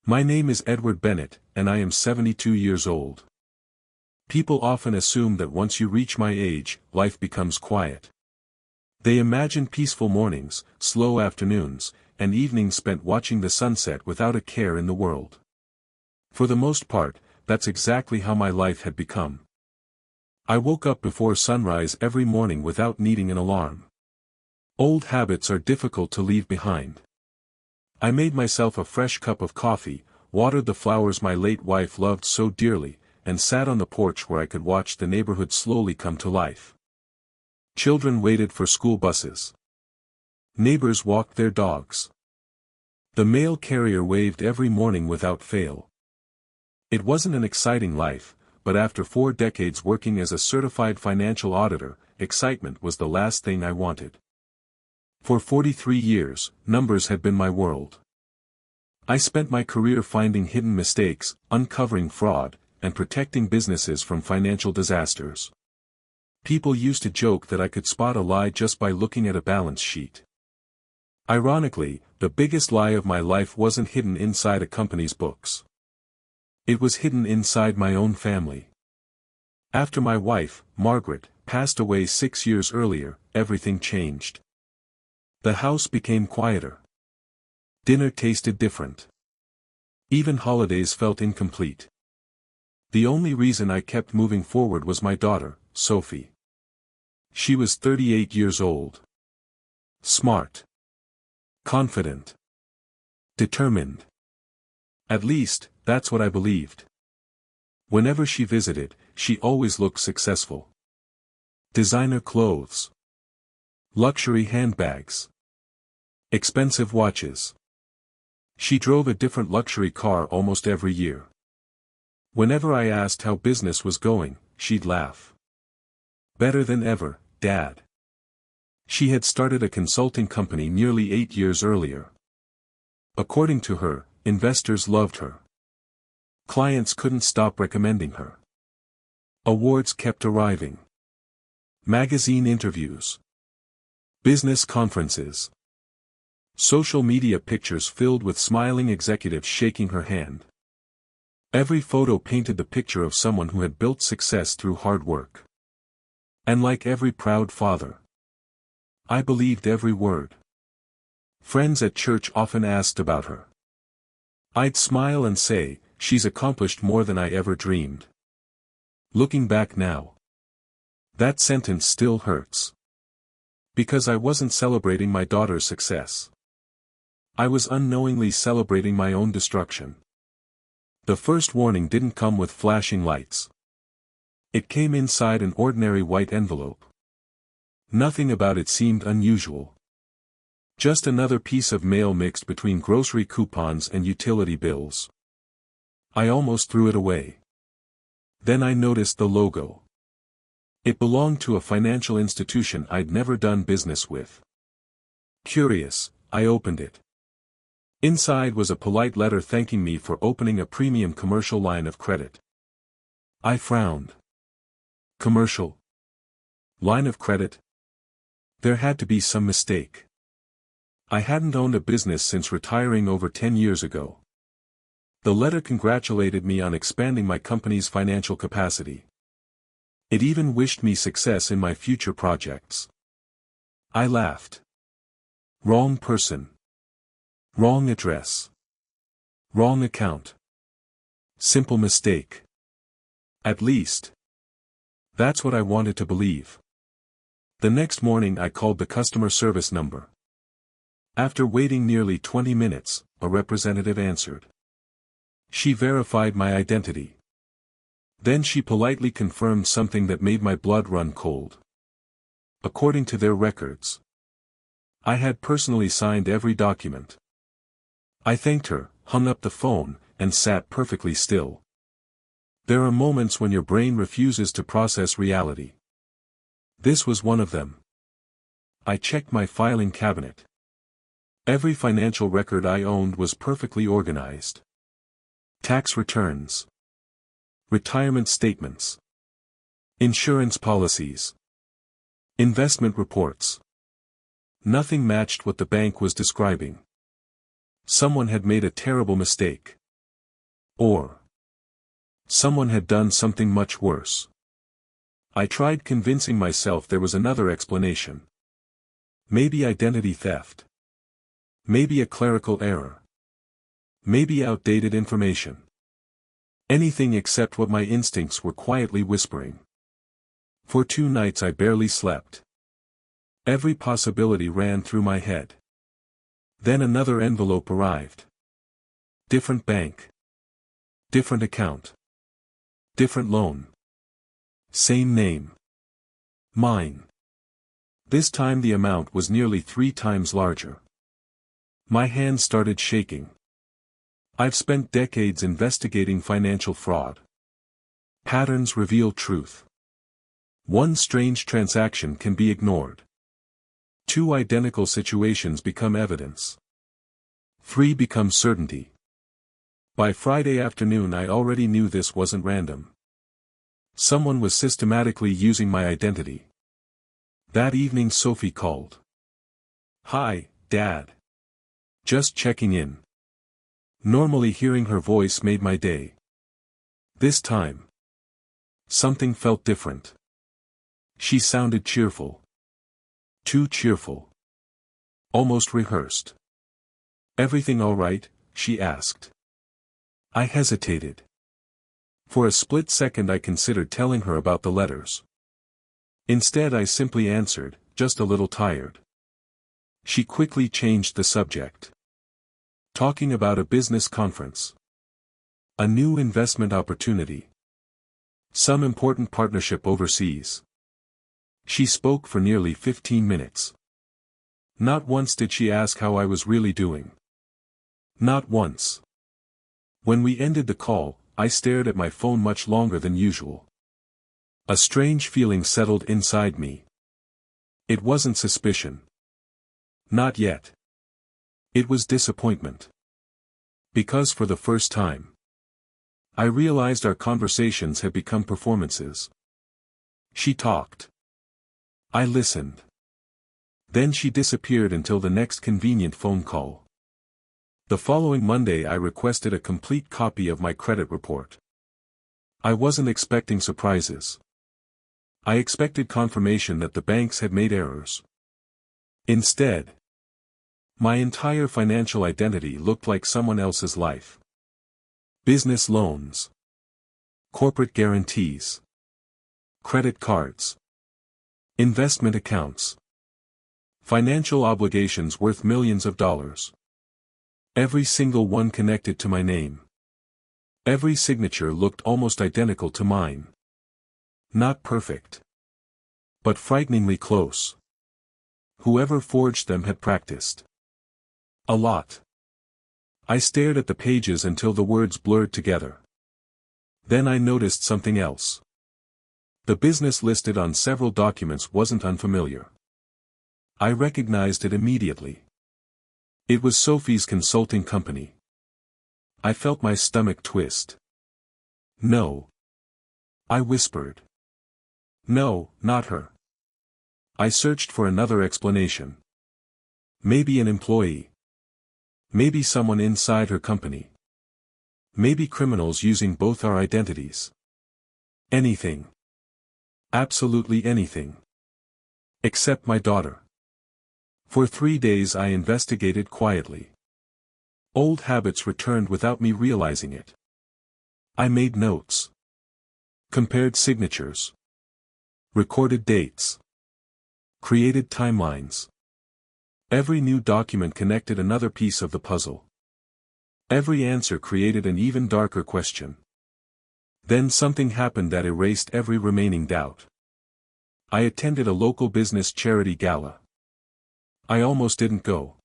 My name is Edward Bennett, and I am 72 years old. People often assume that once you reach my age, life becomes quiet. They imagine peaceful mornings, slow afternoons, and evenings spent watching the sunset without a care in the world. For the most part, that's exactly how my life had become. I woke up before sunrise every morning without needing an alarm. Old habits are difficult to leave behind. I made myself a fresh cup of coffee, watered the flowers my late wife loved so dearly, and sat on the porch where I could watch the neighborhood slowly come to life. Children waited for school buses. Neighbors walked their dogs. The mail carrier waved every morning without fail. It wasn't an exciting life, but after 4 decades working as a certified financial auditor, excitement was the last thing I wanted. For 43 years, numbers had been my world. I spent my career finding hidden mistakes, uncovering fraud, and protecting businesses from financial disasters. People used to joke that I could spot a lie just by looking at a balance sheet. Ironically, the biggest lie of my life wasn't hidden inside a company's books. It was hidden inside my own family. After my wife, Margaret, passed away 6 years earlier, everything changed. The house became quieter. Dinner tasted different. Even holidays felt incomplete. The only reason I kept moving forward was my daughter, Sophie. She was 38 years old. Smart. Confident. Determined. At least, that's what I believed. Whenever she visited, she always looked successful. Designer clothes. Luxury handbags. Expensive watches. She drove a different luxury car almost every year. Whenever I asked how business was going, she'd laugh. Better than ever, Dad. She had started a consulting company nearly 8 years earlier. According to her, investors loved her. Clients couldn't stop recommending her. Awards kept arriving. Magazine interviews. Business conferences. Social media pictures filled with smiling executives shaking her hand. Every photo painted the picture of someone who had built success through hard work. And like every proud father, I believed every word. Friends at church often asked about her. I'd smile and say, "She's accomplished more than I ever dreamed." Looking back now, that sentence still hurts. Because I wasn't celebrating my daughter's success. I was unknowingly celebrating my own destruction. The first warning didn't come with flashing lights. It came inside an ordinary white envelope. Nothing about it seemed unusual. Just another piece of mail mixed between grocery coupons and utility bills. I almost threw it away. Then I noticed the logo. It belonged to a financial institution I'd never done business with. Curious, I opened it. Inside was a polite letter thanking me for opening a premium commercial line of credit. I frowned. Commercial? Line of credit? There had to be some mistake. I hadn't owned a business since retiring over 10 years ago. The letter congratulated me on expanding my company's financial capacity. It even wished me success in my future projects. I laughed. Wrong person. Wrong address. Wrong account. Simple mistake. At least. That's what I wanted to believe. The next morning I called the customer service number. After waiting nearly 20 minutes, a representative answered. She verified my identity. Then she politely confirmed something that made my blood run cold. According to their records, I had personally signed every document. I thanked her, hung up the phone, and sat perfectly still. There are moments when your brain refuses to process reality. This was one of them. I checked my filing cabinet. Every financial record I owned was perfectly organized. Tax returns. Retirement statements. Insurance policies. Investment reports. Nothing matched what the bank was describing. Someone had made a terrible mistake. Or someone had done something much worse. I tried convincing myself there was another explanation. Maybe identity theft. Maybe a clerical error. Maybe outdated information. Anything except what my instincts were quietly whispering. For 2 nights I barely slept. Every possibility ran through my head. Then another envelope arrived. Different bank. Different account. Different loan. Same name. Mine. This time the amount was nearly 3 times larger. My hands started shaking. I've spent decades investigating financial fraud. Patterns reveal truth. One strange transaction can be ignored. 2 identical situations become evidence. 3 become certainty. By Friday afternoon I already knew this wasn't random. Someone was systematically using my identity. That evening Sophie called. "Hi, Dad. Just checking in." Normally hearing her voice made my day. This time, something felt different. She sounded cheerful. Too cheerful. Almost rehearsed. "Everything all right?" she asked. I hesitated. For a split second I considered telling her about the letters. Instead I simply answered, "Just a little tired." She quickly changed the subject. Talking about a business conference. A new investment opportunity. Some important partnership overseas. She spoke for nearly 15 minutes. Not once did she ask how I was really doing. Not once. When we ended the call, I stared at my phone much longer than usual. A strange feeling settled inside me. It wasn't suspicion. Not yet. It was disappointment. Because for the first time, I realized our conversations had become performances. She talked. I listened. Then she disappeared until the next convenient phone call. The following Monday I requested a complete copy of my credit report. I wasn't expecting surprises. I expected confirmation that the banks had made errors. Instead, my entire financial identity looked like someone else's life. Business loans. Corporate guarantees. Credit cards. Investment accounts. Financial obligations worth millions of dollars. Every single one connected to my name. Every signature looked almost identical to mine. Not perfect, but frighteningly close. Whoever forged them had practiced. A lot. I stared at the pages until the words blurred together. Then I noticed something else. The business listed on several documents wasn't unfamiliar. I recognized it immediately. It was Sophie's consulting company. I felt my stomach twist. "No." I whispered. "No, not her." I searched for another explanation. Maybe an employee. Maybe someone inside her company. Maybe criminals using both our identities. Anything. Absolutely anything. Except my daughter. For 3 days I investigated quietly. Old habits returned without me realizing it. I made notes. Compared signatures. Recorded dates. Created timelines. Every new document connected another piece of the puzzle. Every answer created an even darker question. Then something happened that erased every remaining doubt. I attended a local business charity gala. I almost didn't go.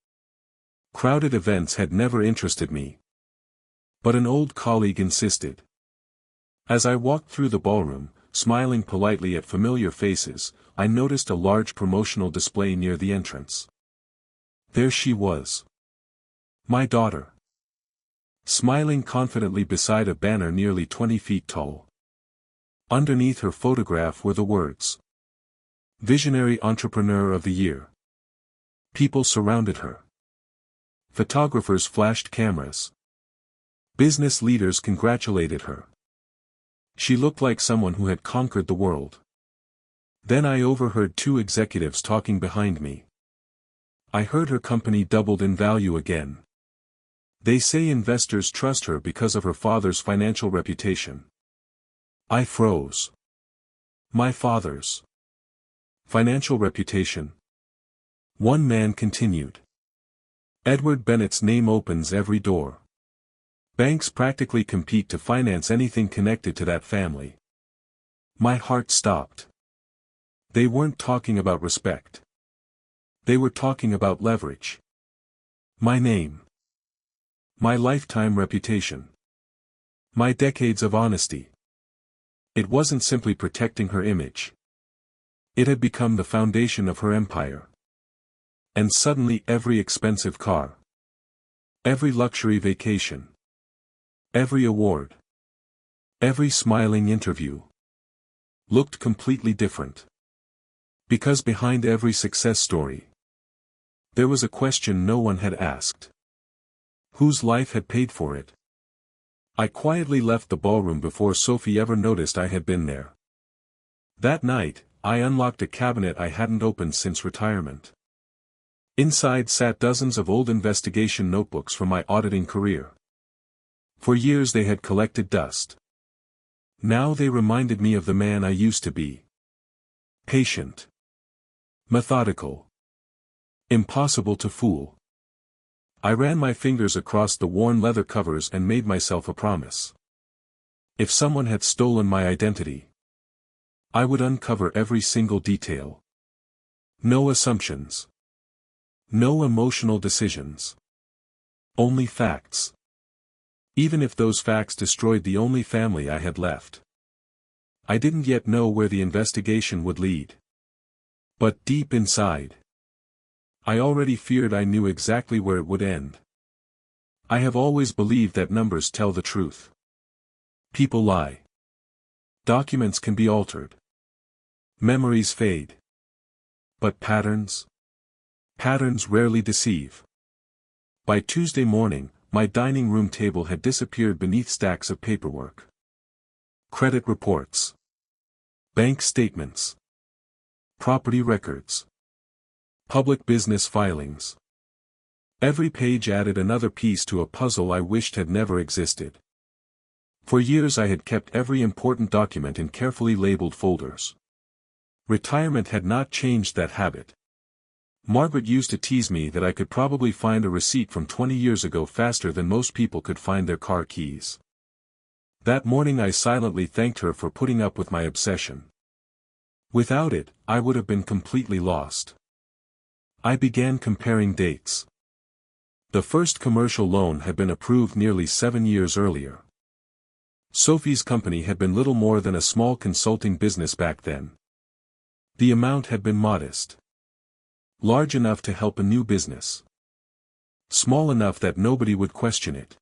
Crowded events had never interested me. But an old colleague insisted. As I walked through the ballroom, smiling politely at familiar faces, I noticed a large promotional display near the entrance. There she was. My daughter. Smiling confidently beside a banner nearly 20 feet tall. Underneath her photograph were the words. Visionary Entrepreneur of the Year. People surrounded her. Photographers flashed cameras. Business leaders congratulated her. She looked like someone who had conquered the world. Then I overheard two executives talking behind me. I heard her company doubled in value again. They say investors trust her because of her father's financial reputation. I froze. My father's financial reputation? One man continued. Edward Bennett's name opens every door. Banks practically compete to finance anything connected to that family. My heart stopped. They weren't talking about respect. They were talking about leverage. My name. My lifetime reputation. My decades of honesty. It wasn't simply protecting her image. It had become the foundation of her empire. And suddenly every expensive car, every luxury vacation, every award, every smiling interview, looked completely different. Because behind every success story, there was a question no one had asked. Whose life had paid for it? I quietly left the ballroom before Sophie ever noticed I had been there. That night, I unlocked a cabinet I hadn't opened since retirement. Inside sat dozens of old investigation notebooks from my auditing career. For years they had collected dust. Now they reminded me of the man I used to be. Patient. Methodical. Impossible to fool. I ran my fingers across the worn leather covers and made myself a promise. If someone had stolen my identity, I would uncover every single detail. No assumptions. No emotional decisions. Only facts. Even if those facts destroyed the only family I had left. I didn't yet know where the investigation would lead. But deep inside, I already feared I knew exactly where it would end. I have always believed that numbers tell the truth. People lie. Documents can be altered. Memories fade. But patterns? Patterns rarely deceive. By Tuesday morning, my dining room table had disappeared beneath stacks of paperwork. Credit reports. Bank statements. Property records. Public business filings. Every page added another piece to a puzzle I wished had never existed. For years I had kept every important document in carefully labeled folders. Retirement had not changed that habit. Margaret used to tease me that I could probably find a receipt from 20 years ago faster than most people could find their car keys. That morning I silently thanked her for putting up with my obsession. Without it, I would have been completely lost. I began comparing dates. The first commercial loan had been approved nearly 7 years earlier. Sophie's company had been little more than a small consulting business back then. The amount had been modest. Large enough to help a new business. Small enough that nobody would question it.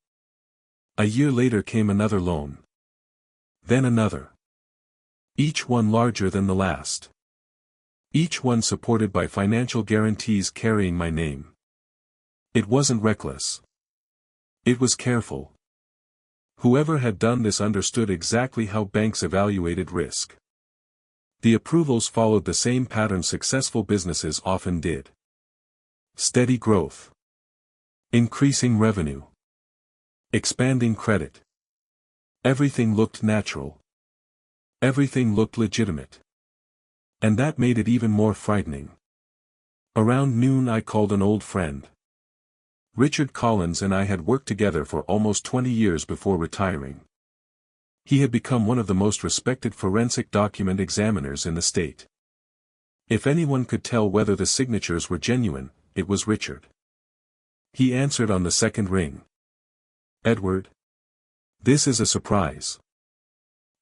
A year later came another loan. Then another. Each one larger than the last. Each one supported by financial guarantees carrying my name. It wasn't reckless. It was careful. Whoever had done this understood exactly how banks evaluated risk. The approvals followed the same pattern successful businesses often did. Steady growth. Increasing revenue. Expanding credit. Everything looked natural. Everything looked legitimate. And that made it even more frightening. Around noon I called an old friend. Richard Collins and I had worked together for almost 20 years before retiring. He had become one of the most respected forensic document examiners in the state. If anyone could tell whether the signatures were genuine, it was Richard. He answered on the second ring. "Edward. This is a surprise.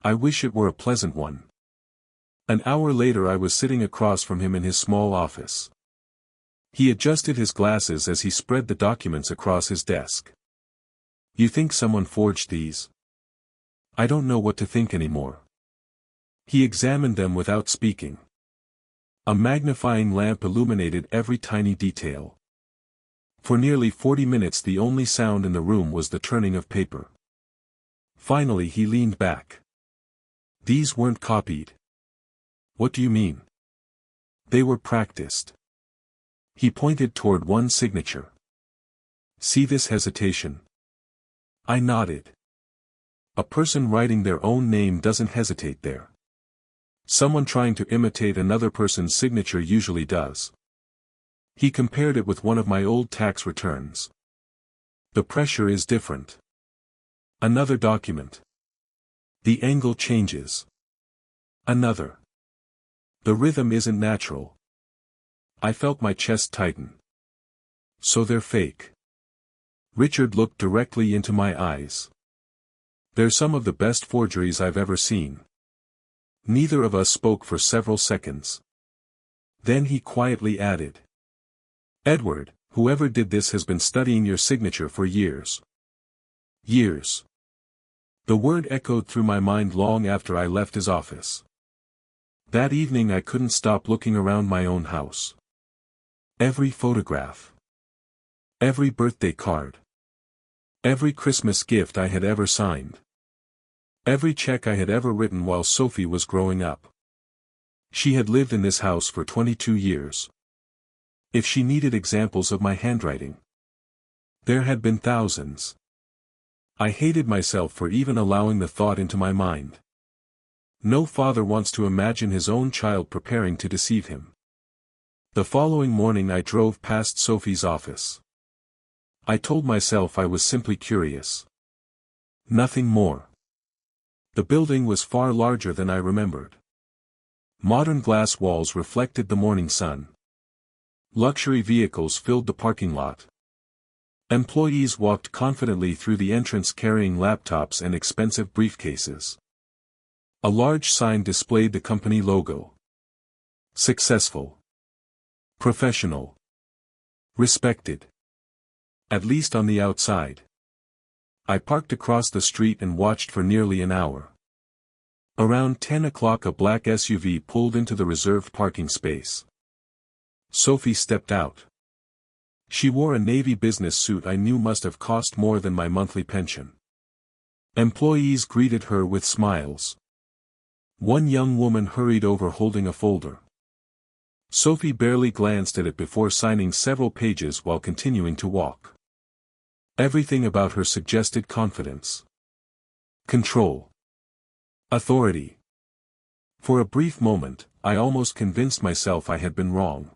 I wish it were a pleasant one." An hour later I was sitting across from him in his small office. He adjusted his glasses as he spread the documents across his desk. "You think someone forged these?" "I don't know what to think anymore." He examined them without speaking. A magnifying lamp illuminated every tiny detail. For nearly 40 minutes the only sound in the room was the turning of paper. Finally he leaned back. These weren't copied. What do you mean? They were practiced. He pointed toward one signature. See this hesitation? I nodded. A person writing their own name doesn't hesitate there. Someone trying to imitate another person's signature usually does. He compared it with one of my old tax returns. The pressure is different. Another document. The angle changes. Another. The rhythm isn't natural. I felt my chest tighten. So they're fake. Richard looked directly into my eyes. They're some of the best forgeries I've ever seen. Neither of us spoke for several seconds. Then he quietly added. Edward, whoever did this has been studying your signature for years. Years. The word echoed through my mind long after I left his office. That evening I couldn't stop looking around my own house. Every photograph. Every birthday card. Every Christmas gift I had ever signed. Every check I had ever written while Sophie was growing up. She had lived in this house for 22 years. If she needed examples of my handwriting, there had been thousands. I hated myself for even allowing the thought into my mind. No father wants to imagine his own child preparing to deceive him. The following morning I drove past Sophie's office. I told myself I was simply curious. Nothing more. The building was far larger than I remembered. Modern glass walls reflected the morning sun. Luxury vehicles filled the parking lot. Employees walked confidently through the entrance carrying laptops and expensive briefcases. A large sign displayed the company logo. Successful. Professional. Respected. At least on the outside. I parked across the street and watched for nearly an hour. Around 10 o'clock a black SUV pulled into the reserved parking space. Sophie stepped out. She wore a navy business suit I knew must have cost more than my monthly pension. Employees greeted her with smiles. One young woman hurried over holding a folder. Sophie barely glanced at it before signing several pages while continuing to walk. Everything about her suggested confidence. Control. Authority. For a brief moment, I almost convinced myself I had been wrong.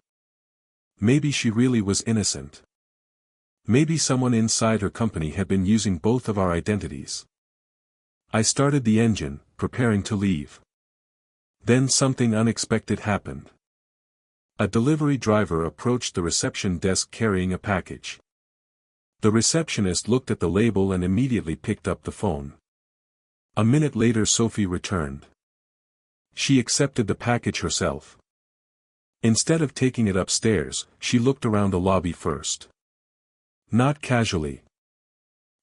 Maybe she really was innocent. Maybe someone inside her company had been using both of our identities. I started the engine, preparing to leave. Then something unexpected happened. A delivery driver approached the reception desk carrying a package. The receptionist looked at the label and immediately picked up the phone. A minute later Sophie returned. She accepted the package herself. Instead of taking it upstairs, she looked around the lobby first. Not casually.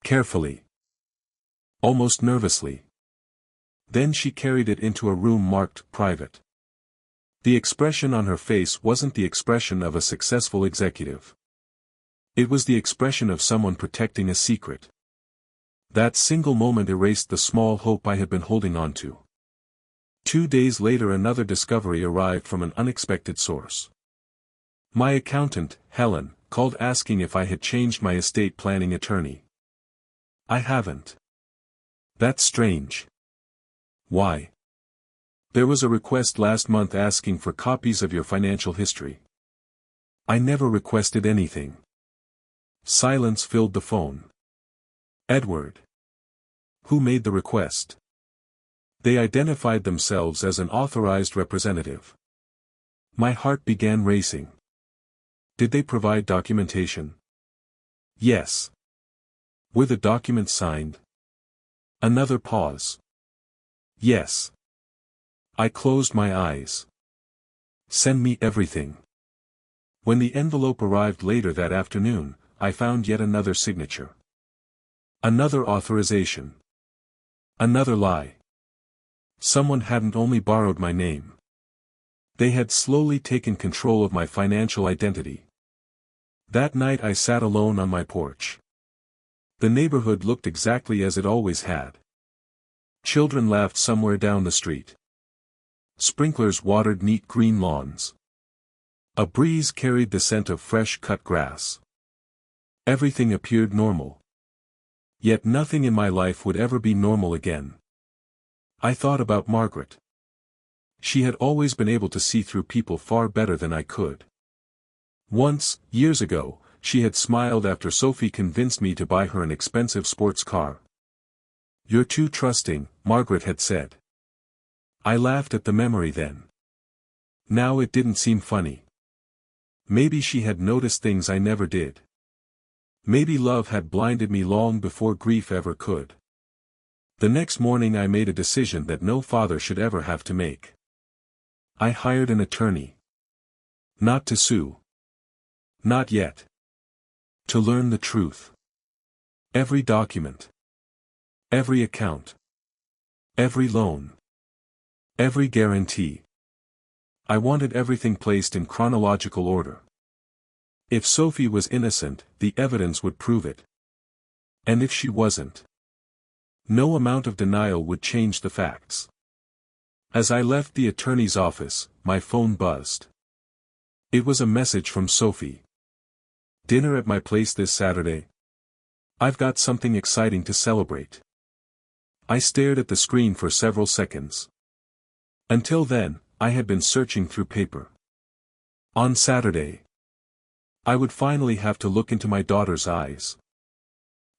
Carefully. Almost nervously. Then she carried it into a room marked private. The expression on her face wasn't the expression of a successful executive. It was the expression of someone protecting a secret. That single moment erased the small hope I had been holding on to. 2 days later another discovery arrived from an unexpected source. My accountant, Helen, called asking if I had changed my estate planning attorney. I haven't. That's strange. Why? There was a request last month asking for copies of your financial history. I never requested anything. Silence filled the phone. Edward. Who made the request? They identified themselves as an authorized representative. My heart began racing. Did they provide documentation? Yes. Were the documents signed? Another pause. Yes. I closed my eyes. Send me everything. When the envelope arrived later that afternoon, I found yet another signature. Another authorization. Another lie. Someone hadn't only borrowed my name. They had slowly taken control of my financial identity. That night I sat alone on my porch. The neighborhood looked exactly as it always had. Children laughed somewhere down the street. Sprinklers watered neat green lawns. A breeze carried the scent of fresh cut grass. Everything appeared normal. Yet nothing in my life would ever be normal again. I thought about Margaret. She had always been able to see through people far better than I could. Once, years ago, she had smiled after Sophie convinced me to buy her an expensive sports car. "You're too trusting," Margaret had said. I laughed at the memory then. Now it didn't seem funny. Maybe she had noticed things I never did. Maybe love had blinded me long before grief ever could. The next morning I made a decision that no father should ever have to make. I hired an attorney. Not to sue. Not yet. To learn the truth. Every document. Every account. Every loan. Every guarantee. I wanted everything placed in chronological order. If Sophie was innocent, the evidence would prove it. And if she wasn't, no amount of denial would change the facts. As I left the attorney's office, my phone buzzed. It was a message from Sophie. "Dinner at my place this Saturday? I've got something exciting to celebrate." I stared at the screen for several seconds. Until then, I had been searching through paper. On Saturday, I would finally have to look into my daughter's eyes.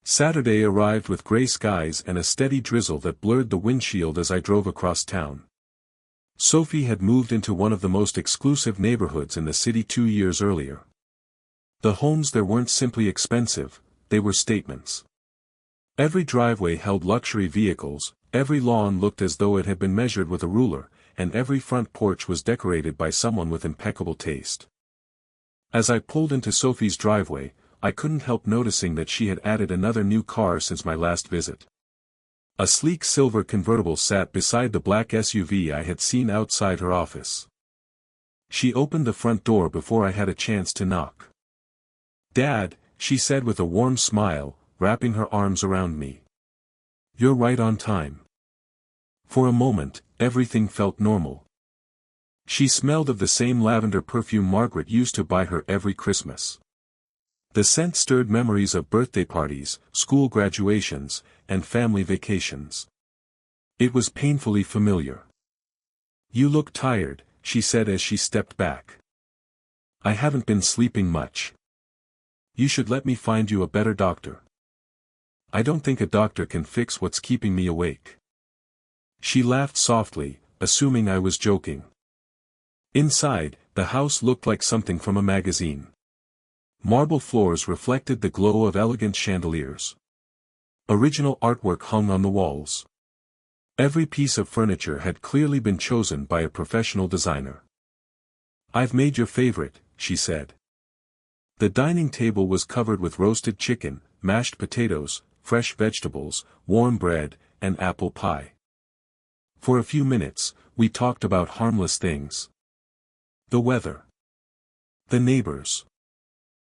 Saturday arrived with gray skies and a steady drizzle that blurred the windshield as I drove across town. Sophie had moved into one of the most exclusive neighborhoods in the city 2 years earlier. The homes there weren't simply expensive, they were statements. Every driveway held luxury vehicles, every lawn looked as though it had been measured with a ruler, and every front porch was decorated by someone with impeccable taste. As I pulled into Sophie's driveway, I couldn't help noticing that she had added another new car since my last visit. A sleek silver convertible sat beside the black SUV I had seen outside her office. She opened the front door before I had a chance to knock. "Dad," she said with a warm smile, wrapping her arms around me. "You're right on time." For a moment, everything felt normal. She smelled of the same lavender perfume Margaret used to buy her every Christmas. The scent stirred memories of birthday parties, school graduations, and family vacations. It was painfully familiar. "You look tired," she said as she stepped back. "I haven't been sleeping much. You should let me find you a better doctor." "I don't think a doctor can fix what's keeping me awake." She laughed softly, assuming I was joking. Inside, the house looked like something from a magazine. Marble floors reflected the glow of elegant chandeliers. Original artwork hung on the walls. Every piece of furniture had clearly been chosen by a professional designer. "I've made your favorite," she said. The dining table was covered with roasted chicken, mashed potatoes, fresh vegetables, warm bread, and apple pie. For a few minutes, we talked about harmless things. The weather. The neighbors.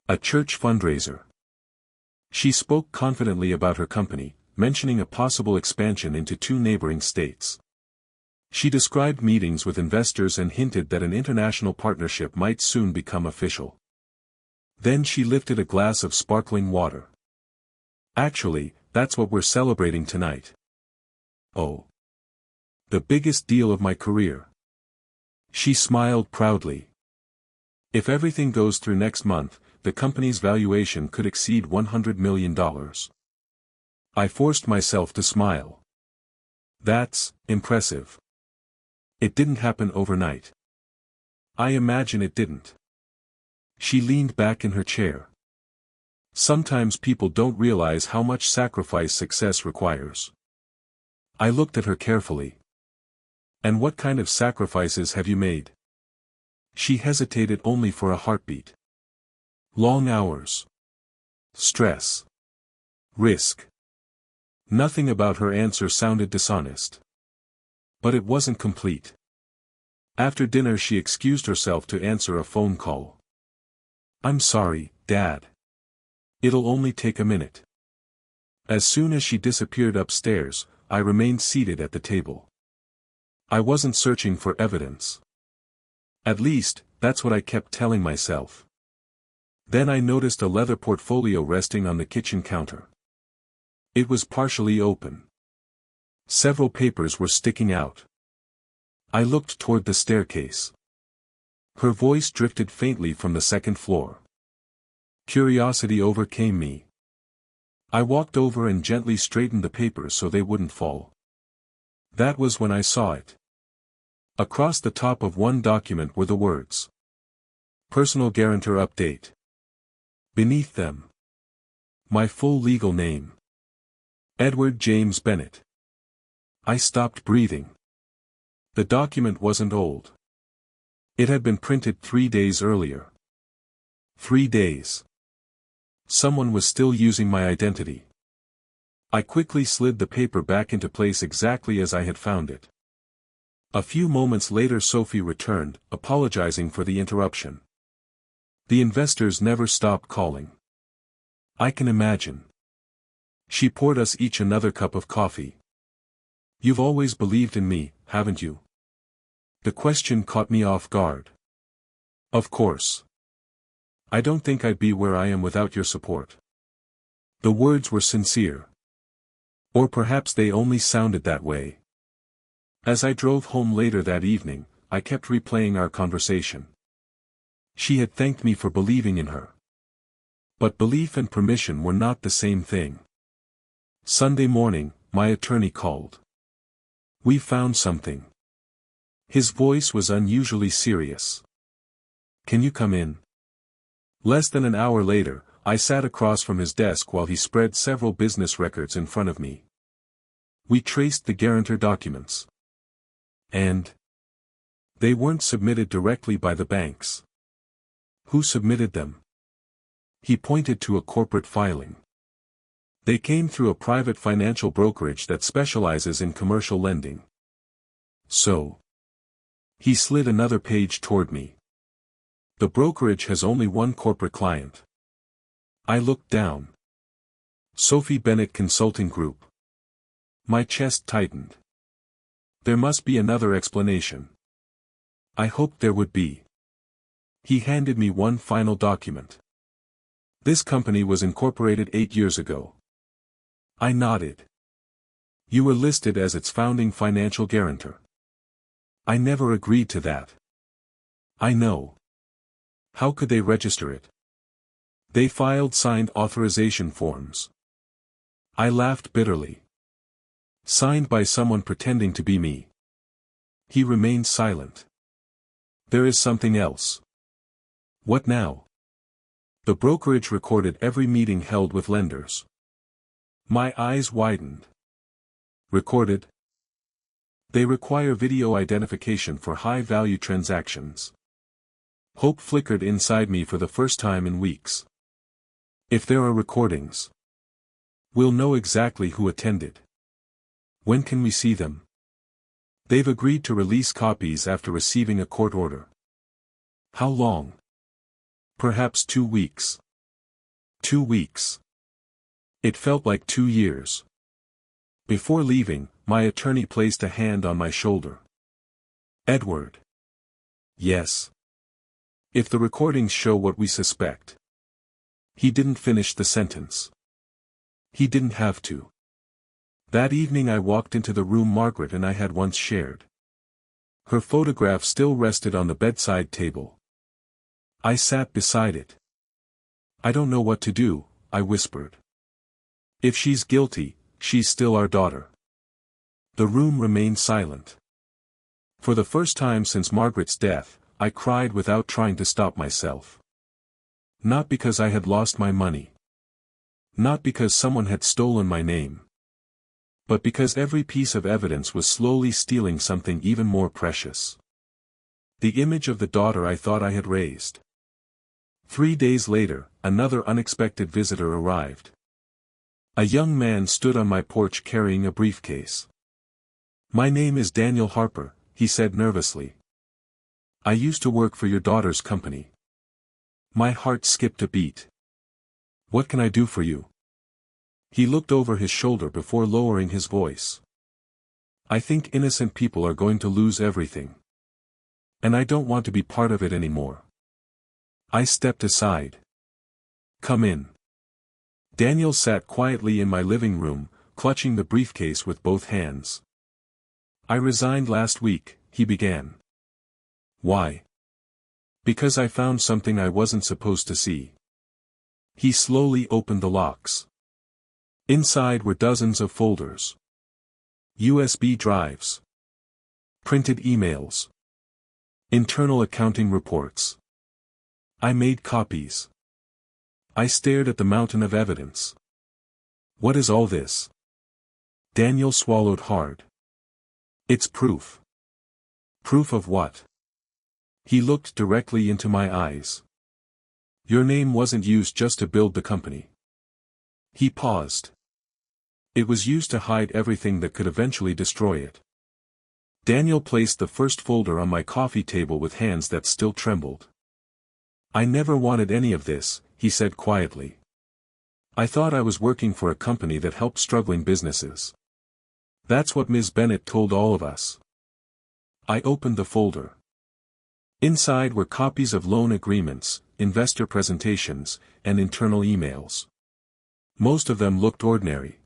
A church fundraiser. She spoke confidently about her company, mentioning a possible expansion into 2 neighboring states. She described meetings with investors and hinted that an international partnership might soon become official. Then she lifted a glass of sparkling water. "Actually, that's what we're celebrating tonight." "Oh. The biggest deal of my career." She smiled proudly. "If everything goes through next month, the company's valuation could exceed $100 million. I forced myself to smile. "That's impressive. It didn't happen overnight." "I imagine it didn't." She leaned back in her chair. "Sometimes people don't realize how much sacrifice success requires." I looked at her carefully. "And what kind of sacrifices have you made?" She hesitated only for a heartbeat. "Long hours. Stress. Risk." Nothing about her answer sounded dishonest. But it wasn't complete. After dinner she excused herself to answer a phone call. "I'm sorry, Dad. It'll only take a minute." As soon as she disappeared upstairs, I remained seated at the table. I wasn't searching for evidence. At least, that's what I kept telling myself. Then I noticed a leather portfolio resting on the kitchen counter. It was partially open. Several papers were sticking out. I looked toward the staircase. Her voice drifted faintly from the second floor. Curiosity overcame me. I walked over and gently straightened the papers so they wouldn't fall. That was when I saw it. Across the top of one document were the words, "Personal Guarantor Update." Beneath them, my full legal name, Edward James Bennett. I stopped breathing. The document wasn't old. It had been printed 3 days earlier. 3 days. Someone was still using my identity. I quickly slid the paper back into place exactly as I had found it. A few moments later Sophie returned, apologizing for the interruption. The investors never stopped calling. I can imagine. She poured us each another cup of coffee. "You've always believed in me, haven't you?" The question caught me off guard. "Of course. I don't think I'd be where I am without your support." The words were sincere. Or perhaps they only sounded that way. As I drove home later that evening, I kept replaying our conversation. She had thanked me for believing in her. But belief and permission were not the same thing. Sunday morning, my attorney called. "We found something." His voice was unusually serious. "Can you come in?" Less than an hour later, I sat across from his desk while he spread several business records in front of me. We traced the guarantor documents. And they weren't submitted directly by the banks. Who submitted them? He pointed to a corporate filing. They came through a private financial brokerage that specializes in commercial lending. So, he slid another page toward me. The brokerage has only one corporate client. I looked down. Sophie Bennett Consulting Group. My chest tightened. There must be another explanation. I hoped there would be. He handed me one final document. This company was incorporated 8 years ago. I nodded. You were listed as its founding financial guarantor. I never agreed to that. I know. How could they register it? They filed signed authorization forms. I laughed bitterly. Signed by someone pretending to be me. He remained silent. There is something else. What now? The brokerage recorded every meeting held with lenders. My eyes widened. Recorded? They require video identification for high-value transactions. Hope flickered inside me for the first time in weeks. If there are recordings, we'll know exactly who attended. When can we see them? They've agreed to release copies after receiving a court order. How long? Perhaps 2 weeks. 2 weeks. It felt like 2 years. Before leaving, my attorney placed a hand on my shoulder. Edward. Yes. If the recordings show what we suspect. He didn't finish the sentence. He didn't have to. That evening I walked into the room Margaret and I had once shared. Her photograph still rested on the bedside table. I sat beside it. I don't know what to do, I whispered. If she's guilty, she's still our daughter. The room remained silent. For the first time since Margaret's death, I cried without trying to stop myself. Not because I had lost my money. Not because someone had stolen my name. But because every piece of evidence was slowly stealing something even more precious. The image of the daughter I thought I had raised. 3 days later, another unexpected visitor arrived. A young man stood on my porch carrying a briefcase. My name is Daniel Harper, he said nervously. I used to work for your daughter's company. My heart skipped a beat. What can I do for you? He looked over his shoulder before lowering his voice. I think innocent people are going to lose everything. And I don't want to be part of it anymore. I stepped aside. Come in. Daniel sat quietly in my living room, clutching the briefcase with both hands. I resigned last week, he began. Why? Because I found something I wasn't supposed to see. He slowly opened the locks. Inside were dozens of folders. USB drives. Printed emails. Internal accounting reports. I made copies. I stared at the mountain of evidence. What is all this? Daniel swallowed hard. It's proof. Proof of what? He looked directly into my eyes. Your name wasn't used just to build the company. He paused. It was used to hide everything that could eventually destroy it. Daniel placed the first folder on my coffee table with hands that still trembled. I never wanted any of this, he said quietly. I thought I was working for a company that helped struggling businesses. That's what Ms. Bennett told all of us. I opened the folder. Inside were copies of loan agreements, investor presentations, and internal emails. Most of them looked ordinary.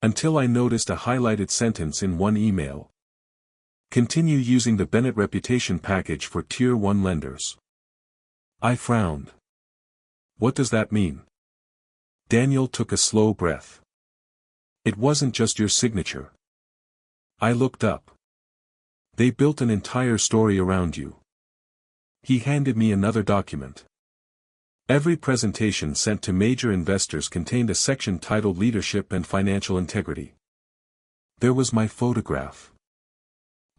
Until I noticed a highlighted sentence in one email. Continue using the Bennett reputation package for Tier 1 lenders. I frowned. What does that mean? Daniel took a slow breath. It wasn't just your signature. I looked up. They built an entire story around you. He handed me another document. Every presentation sent to major investors contained a section titled Leadership and Financial Integrity. There was my photograph.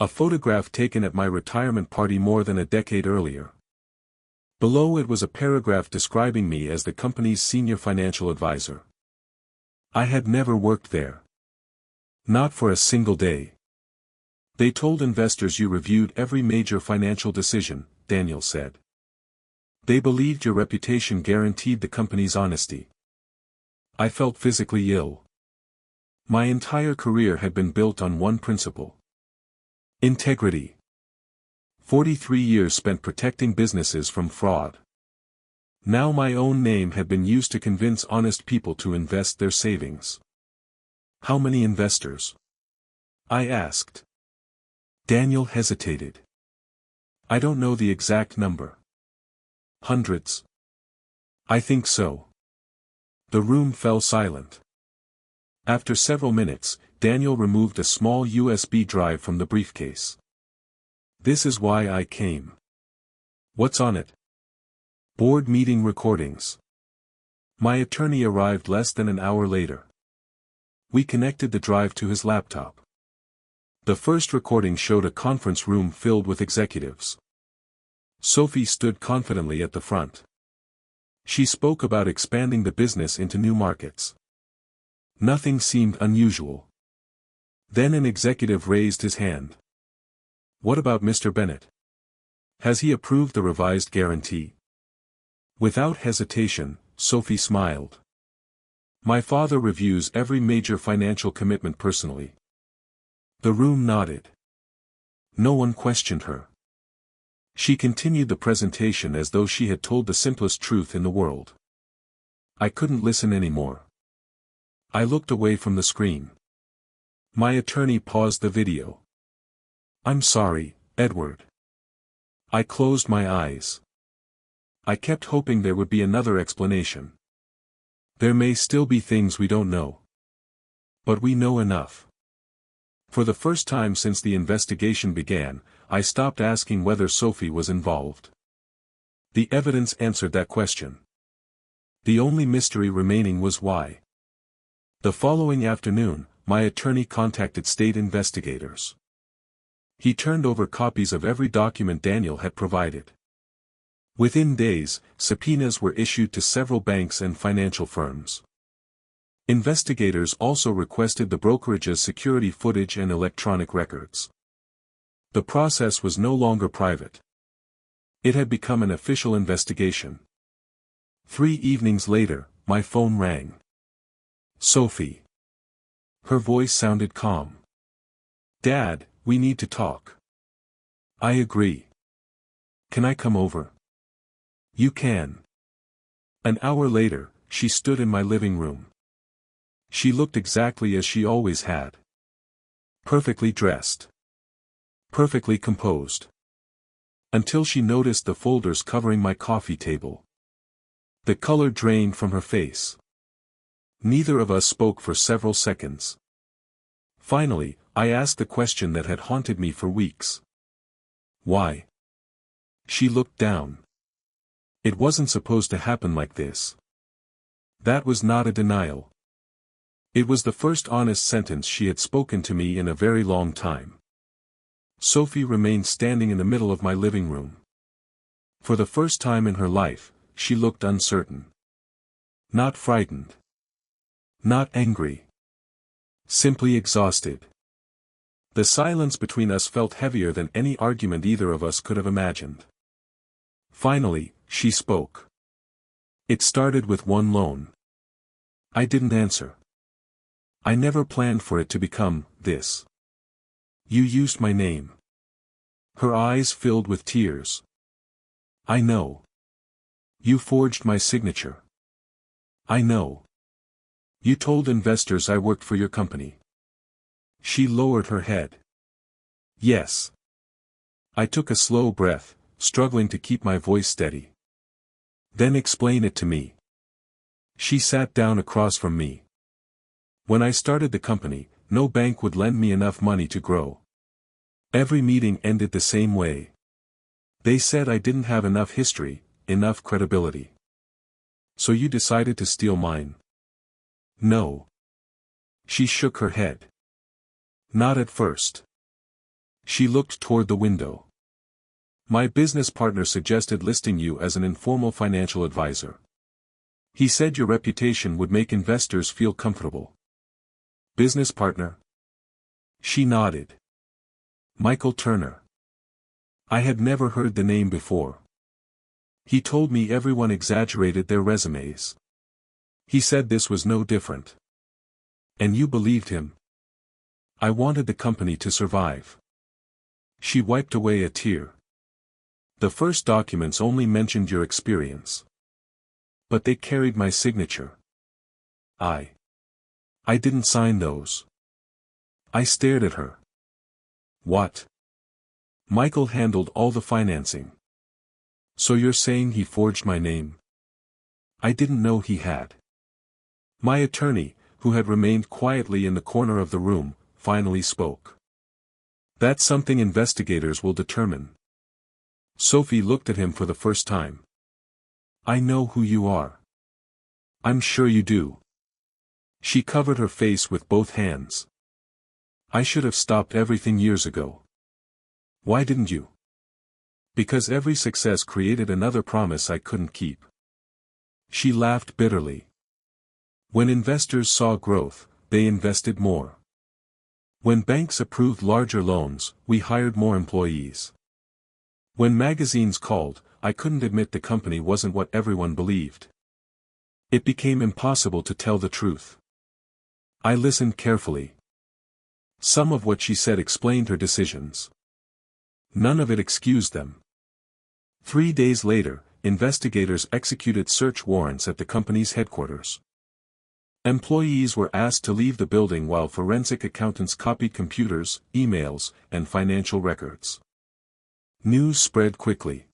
A photograph taken at my retirement party more than a decade earlier. Below it was a paragraph describing me as the company's senior financial advisor. I had never worked there. Not for a single day. They told investors you reviewed every major financial decision, Daniel said. They believed your reputation guaranteed the company's honesty. I felt physically ill. My entire career had been built on one principle. Integrity. 43 years spent protecting businesses from fraud. Now my own name had been used to convince honest people to invest their savings. How many investors? I asked. Daniel hesitated. I don't know the exact number. Hundreds. I think so. The room fell silent. After several minutes, Daniel removed a small USB drive from the briefcase. This is why I came. What's on it? Board meeting recordings. My attorney arrived less than an hour later. We connected the drive to his laptop. The first recording showed a conference room filled with executives. Sophie stood confidently at the front. She spoke about expanding the business into new markets. Nothing seemed unusual. Then an executive raised his hand. What about Mr. Bennett? Has he approved the revised guarantee? Without hesitation, Sophie smiled. My father reviews every major financial commitment personally. The room nodded. No one questioned her. She continued the presentation as though she had told the simplest truth in the world. I couldn't listen anymore. I looked away from the screen. My attorney paused the video. I'm sorry, Edward. I closed my eyes. I kept hoping there would be another explanation. There may still be things we don't know. But we know enough. For the first time since the investigation began, I stopped asking whether Sophie was involved. The evidence answered that question. The only mystery remaining was why. The following afternoon, my attorney contacted state investigators. He turned over copies of every document Daniel had provided. Within days, subpoenas were issued to several banks and financial firms. Investigators also requested the brokerage's security footage and electronic records. The process was no longer private. It had become an official investigation. 3 evenings later, my phone rang. Sophie. Her voice sounded calm. Dad, we need to talk. I agree. Can I come over? You can. An hour later, she stood in my living room. She looked exactly as she always had. Perfectly dressed. Perfectly composed. Until she noticed the folders covering my coffee table. The color drained from her face. Neither of us spoke for several seconds. Finally, I asked the question that had haunted me for weeks. Why? She looked down. It wasn't supposed to happen like this. That was not a denial. It was the first honest sentence she had spoken to me in a very long time. Sophie remained standing in the middle of my living room. For the first time in her life, she looked uncertain. Not frightened. Not angry. Simply exhausted. The silence between us felt heavier than any argument either of us could have imagined. Finally, she spoke. It started with one loan. I didn't answer. I never planned for it to become this. You used my name. Her eyes filled with tears. I know. You forged my signature. I know. You told investors I worked for your company. She lowered her head. Yes. I took a slow breath, struggling to keep my voice steady. Then explain it to me. She sat down across from me. When I started the company, no bank would lend me enough money to grow. Every meeting ended the same way. They said I didn't have enough history, enough credibility. So you decided to steal mine? No. She shook her head. Not at first. She looked toward the window. My business partner suggested listing you as an informal financial advisor. He said your reputation would make investors feel comfortable. Business partner? She nodded. Michael Turner. I had never heard the name before. He told me everyone exaggerated their resumes. He said this was no different. And you believed him? I wanted the company to survive. She wiped away a tear. The first documents only mentioned your experience. But they carried my signature. I didn't sign those. I stared at her. What? Michael handled all the financing. So you're saying he forged my name? I didn't know he had. My attorney, who had remained quietly in the corner of the room, finally spoke. That's something investigators will determine. Sophie looked at him for the first time. I know who you are. I'm sure you do. She covered her face with both hands. I should have stopped everything years ago. Why didn't you? Because every success created another promise I couldn't keep. She laughed bitterly. When investors saw growth, they invested more. When banks approved larger loans, we hired more employees. When magazines called, I couldn't admit the company wasn't what everyone believed. It became impossible to tell the truth. I listened carefully. Some of what she said explained her decisions. None of it excused them. 3 days later, investigators executed search warrants at the company's headquarters. Employees were asked to leave the building while forensic accountants copied computers, emails, and financial records. News spread quickly.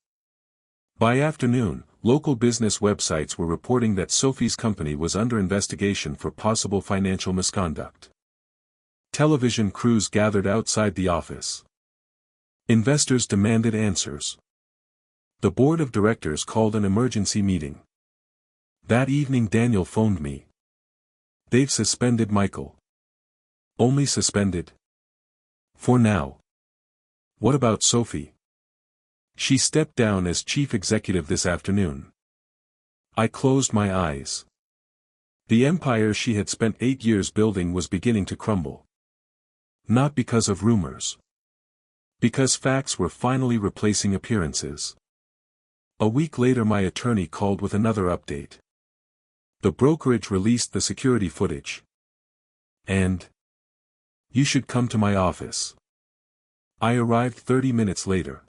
By afternoon, local business websites were reporting that Sophie's company was under investigation for possible financial misconduct. Television crews gathered outside the office. Investors demanded answers. The board of directors called an emergency meeting. That evening Daniel phoned me. They've suspended Michael. Only suspended? For now. What about Sophie? She stepped down as chief executive this afternoon. I closed my eyes. The empire she had spent 8 years building was beginning to crumble. Not because of rumors. Because facts were finally replacing appearances. A week later my attorney called with another update. The brokerage released the security footage. And You should come to my office. I arrived 30 minutes later.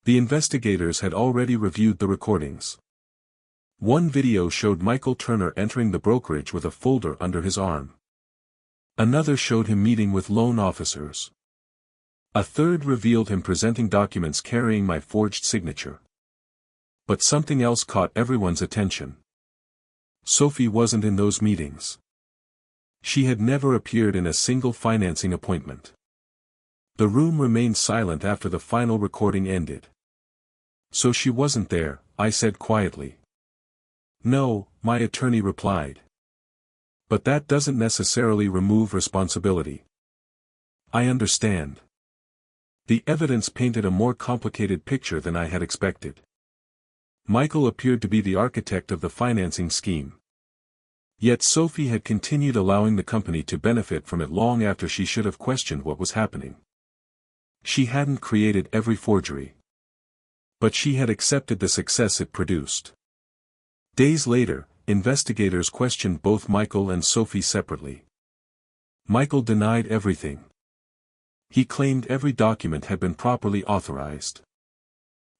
The investigators had already reviewed the recordings. One video showed Michael Turner entering the brokerage with a folder under his arm. Another showed him meeting with loan officers. A third revealed him presenting documents carrying my forged signature. But something else caught everyone's attention. Sophie wasn't in those meetings. She had never appeared in a single financing appointment. The room remained silent after the final recording ended. So she wasn't there, I said quietly. No, my attorney replied. But that doesn't necessarily remove responsibility. I understand. The evidence painted a more complicated picture than I had expected. Michael appeared to be the architect of the financing scheme. Yet Sophie had continued allowing the company to benefit from it long after she should have questioned what was happening. She hadn't created every forgery. But she had accepted the success it produced. Days later, investigators questioned both Michael and Sophie separately. Michael denied everything. He claimed every document had been properly authorized.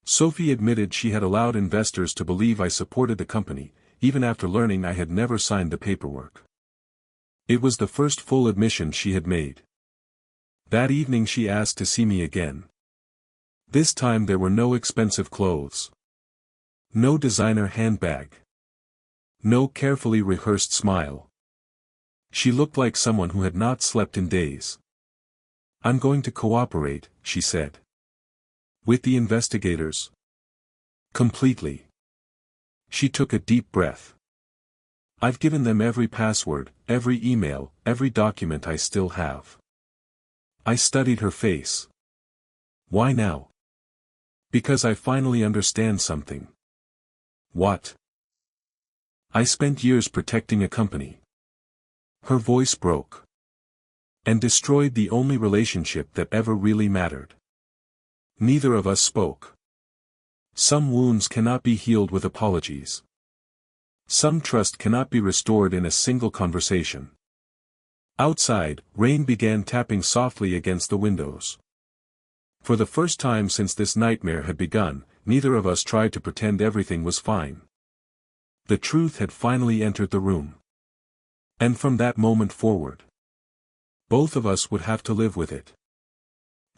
Sophie admitted she had allowed investors to believe I supported the company, even after learning I had never signed the paperwork. It was the first full admission she had made. That evening she asked to see me again. This time there were no expensive clothes. No designer handbag. No carefully rehearsed smile. She looked like someone who had not slept in days. I'm going to cooperate, she said. With the investigators? Completely. She took a deep breath. I've given them every password, every email, every document I still have. I studied her face. Why now? Because I finally understand something. What? I spent years protecting a company. Her voice broke. And destroyed the only relationship that ever really mattered. Neither of us spoke. Some wounds cannot be healed with apologies. Some trust cannot be restored in a single conversation. Outside, rain began tapping softly against the windows. For the first time since this nightmare had begun, neither of us tried to pretend everything was fine. The truth had finally entered the room. And from that moment forward, both of us would have to live with it.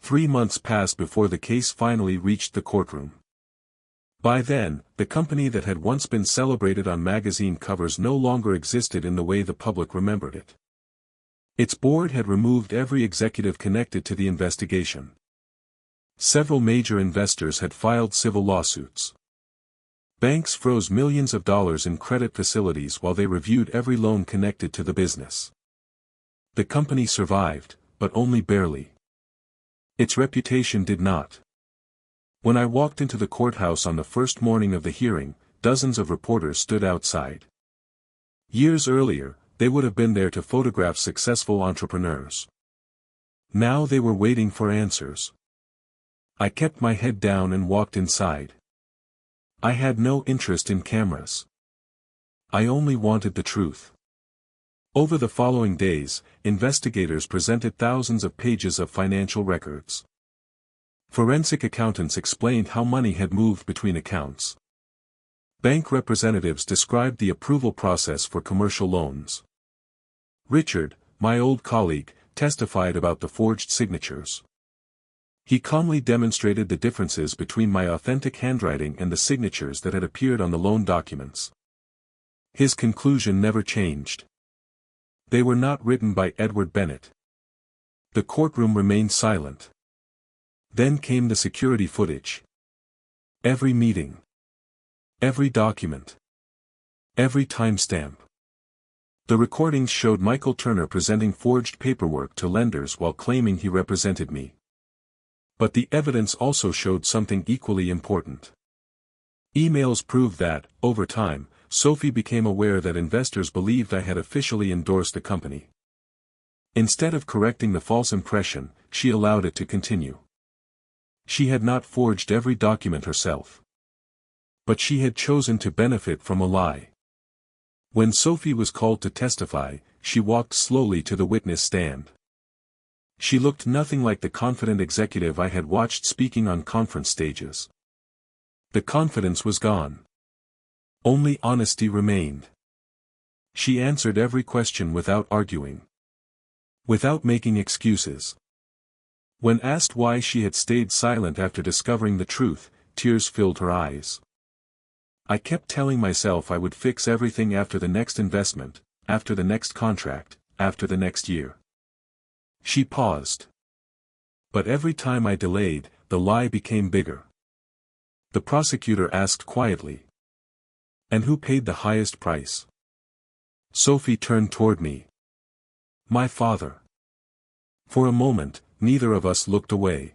3 months passed before the case finally reached the courtroom. By then, the company that had once been celebrated on magazine covers no longer existed in the way the public remembered it. Its board had removed every executive connected to the investigation. Several major investors had filed civil lawsuits. Banks froze millions of dollars in credit facilities while they reviewed every loan connected to the business. The company survived, but only barely. Its reputation did not. When I walked into the courthouse on the first morning of the hearing, dozens of reporters stood outside. Years earlier, they would have been there to photograph successful entrepreneurs. Now they were waiting for answers. I kept my head down and walked inside. I had no interest in cameras. I only wanted the truth. Over the following days, investigators presented thousands of pages of financial records. Forensic accountants explained how money had moved between accounts. Bank representatives described the approval process for commercial loans. Richard, my old colleague, testified about the forged signatures. He calmly demonstrated the differences between my authentic handwriting and the signatures that had appeared on the loan documents. His conclusion never changed. They were not written by Edward Bennett. The courtroom remained silent. Then came the security footage. Every meeting. Every document. Every timestamp. The recordings showed Michael Turner presenting forged paperwork to lenders while claiming he represented me. But the evidence also showed something equally important. Emails proved that, over time, Sophie became aware that investors believed I had officially endorsed the company. Instead of correcting the false impression, she allowed it to continue. She had not forged every document herself. But she had chosen to benefit from a lie. When Sophie was called to testify, she walked slowly to the witness stand. She looked nothing like the confident executive I had watched speaking on conference stages. The confidence was gone. Only honesty remained. She answered every question without arguing. Without making excuses. When asked why she had stayed silent after discovering the truth, tears filled her eyes. I kept telling myself I would fix everything after the next investment, after the next contract, after the next year. She paused. But every time I delayed, the lie became bigger. The prosecutor asked quietly. And who paid the highest price? Sophie turned toward me. My father. For a moment, neither of us looked away.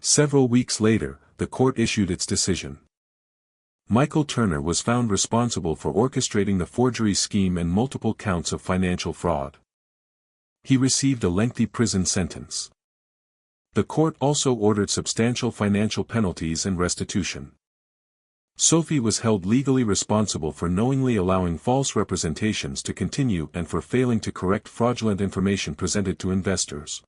Several weeks later, the court issued its decision. Michael Turner was found responsible for orchestrating the forgery scheme and multiple counts of financial fraud. He received a lengthy prison sentence. The court also ordered substantial financial penalties and restitution. Sophie was held legally responsible for knowingly allowing false representations to continue and for failing to correct fraudulent information presented to investors.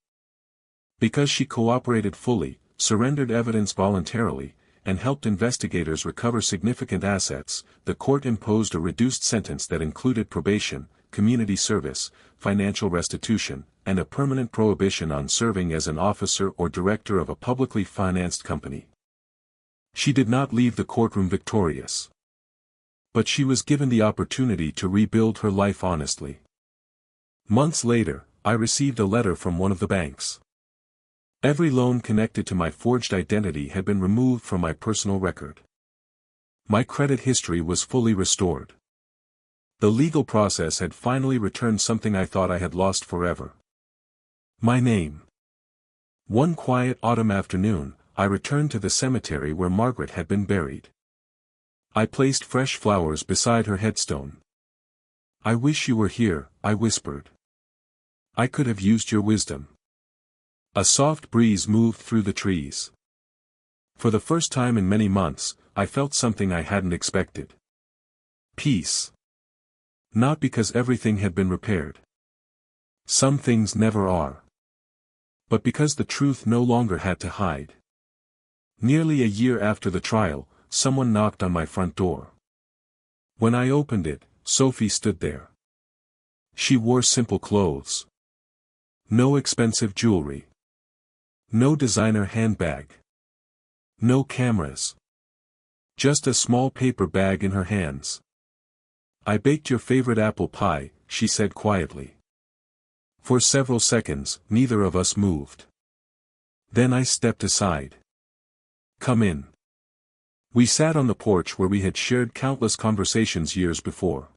Because she cooperated fully, surrendered evidence voluntarily, and helped investigators recover significant assets, the court imposed a reduced sentence that included probation, community service, financial restitution, and a permanent prohibition on serving as an officer or director of a publicly financed company. She did not leave the courtroom victorious. But she was given the opportunity to rebuild her life honestly. Months later, I received a letter from one of the banks. Every loan connected to my forged identity had been removed from my personal record. My credit history was fully restored. The legal process had finally returned something I thought I had lost forever. My name. One quiet autumn afternoon, I returned to the cemetery where Margaret had been buried. I placed fresh flowers beside her headstone. I wish you were here, I whispered. I could have used your wisdom. A soft breeze moved through the trees. For the first time in many months, I felt something I hadn't expected. Peace. Not because everything had been repaired. Some things never are. But because the truth no longer had to hide. Nearly a year after the trial, someone knocked on my front door. When I opened it, Sophie stood there. She wore simple clothes. No expensive jewelry. No designer handbag. No cameras. Just a small paper bag in her hands. I baked your favorite apple pie, she said quietly. For several seconds, neither of us moved. Then I stepped aside. Come in. We sat on the porch where we had shared countless conversations years before.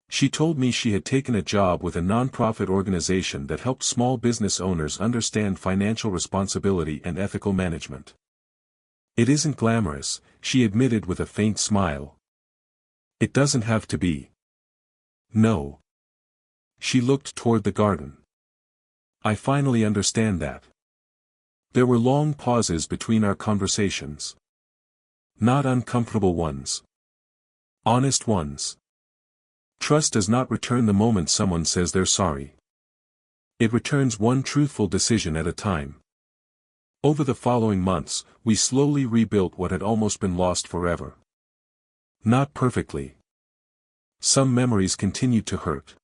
She told me she had taken a job with a nonprofit organization that helped small business owners understand financial responsibility and ethical management. It isn't glamorous, she admitted with a faint smile. It doesn't have to be. No. She looked toward the garden. I finally understand that. There were long pauses between our conversations. Not uncomfortable ones. Honest ones. Trust does not return the moment someone says they're sorry. It returns one truthful decision at a time. Over the following months, we slowly rebuilt what had almost been lost forever. Not perfectly. Some memories continued to hurt.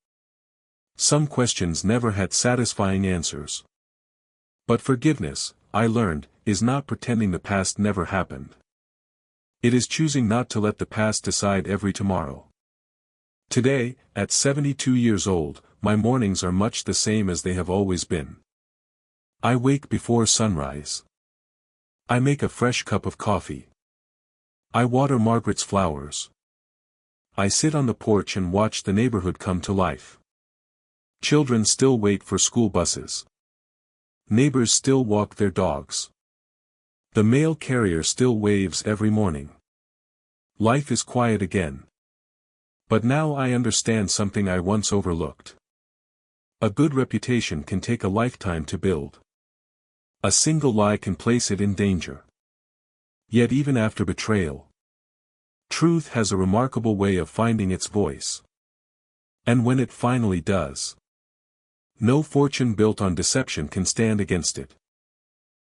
Some questions never had satisfying answers. But forgiveness, I learned, is not pretending the past never happened. It is choosing not to let the past decide every tomorrow. Today, at 72 years old, my mornings are much the same as they have always been. I wake before sunrise. I make a fresh cup of coffee. I water Margaret's flowers. I sit on the porch and watch the neighborhood come to life. Children still wait for school buses. Neighbors still walk their dogs. The mail carrier still waves every morning. Life is quiet again. But now I understand something I once overlooked. A good reputation can take a lifetime to build. A single lie can place it in danger. Yet even after betrayal, truth has a remarkable way of finding its voice. And when it finally does, No fortune built on deception can stand against it.